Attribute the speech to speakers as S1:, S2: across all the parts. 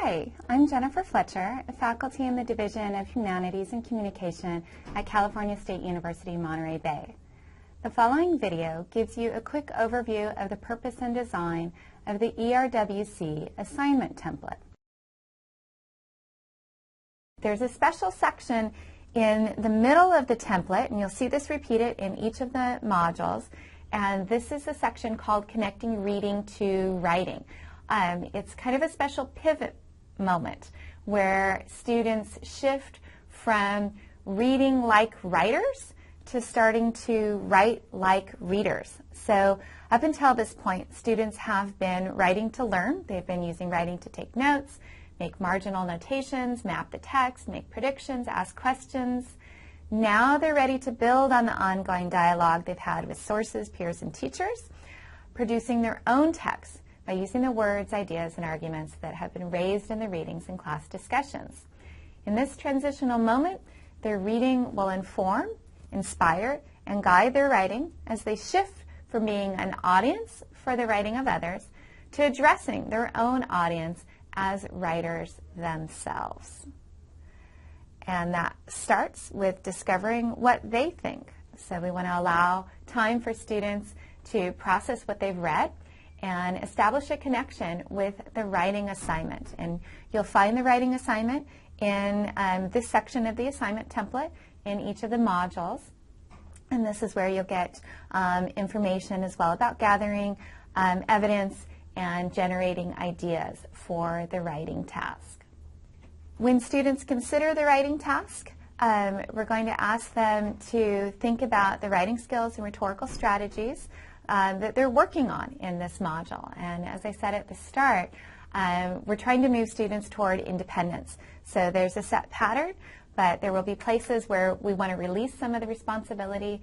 S1: Hi, I'm Jennifer Fletcher, a faculty in the Division of Humanities and Communication at California State University, Monterey Bay. The following video gives you a quick overview of the purpose and design of the EWRC assignment template. There's a special section in the middle of the template, and you'll see this repeated in each of the modules, and this is a section called Connecting Reading to Writing. It's kind of a special pivot moment where students shift from reading like writers to starting to write like readers. So up until this point, students have been writing to learn. They've been using writing to take notes, make marginal notations, map the text, make predictions, ask questions. Now they're ready to build on the ongoing dialogue they've had with sources, peers, and teachers, producing their own text by using the words, ideas, and arguments that have been raised in the readings and class discussions. In this transitional moment, their reading will inform, inspire, and guide their writing as they shift from being an audience for the writing of others to addressing their own audience as writers themselves. And that starts with discovering what they think. So we want to allow time for students to process what they've read and establish a connection with the writing assignment. And you'll find the writing assignment in this section of the assignment template in each of the modules. And this is where you'll get information as well about gathering evidence and generating ideas for the writing task. When students consider the writing task, we're going to ask them to think about the writing skills and rhetorical strategies that they're working on in this module. And as I said at the start, we're trying to move students toward independence. So there's a set pattern, but there will be places where we want to release some of the responsibility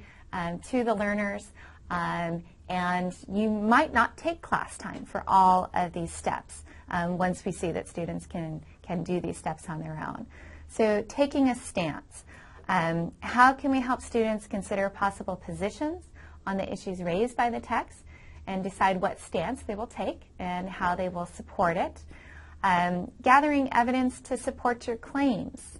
S1: to the learners, and you might not take class time for all of these steps once we see that students can do these steps on their own. So taking a stance. How can we help students consider possible positions on the issues raised by the text and decide what stance they will take and how they will support it? Gathering evidence to support your claims.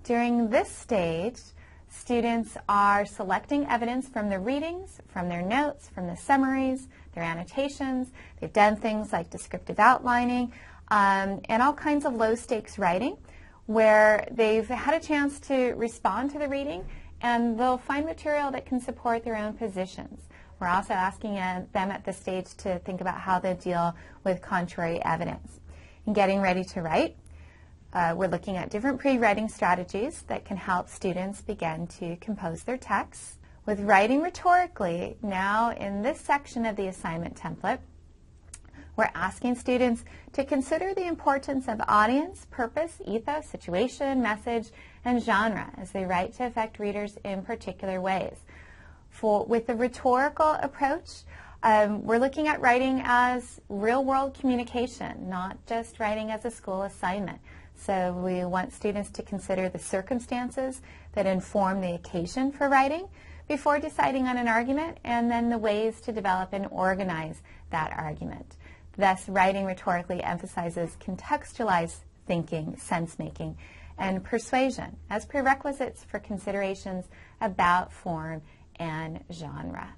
S1: During this stage, students are selecting evidence from the readings, from their notes, from the summaries, their annotations. They've done things like descriptive outlining and all kinds of low-stakes writing where they've had a chance to respond to the reading and they'll find material that can support their own positions. We're also asking them at this stage to think about how they deal with contrary evidence. In getting ready to write, we're looking at different pre-writing strategies that can help students begin to compose their texts. With writing rhetorically, now in this section of the assignment template, we're asking students to consider the importance of audience, purpose, ethos, situation, message, and genre as they write to affect readers in particular ways. With the rhetorical approach, we're looking at writing as real-world communication, not just writing as a school assignment. So we want students to consider the circumstances that inform the occasion for writing before deciding on an argument, and then the ways to develop and organize that argument. Thus, writing rhetorically emphasizes contextualized thinking, sense-making, and persuasion as prerequisites for considerations about form and genre.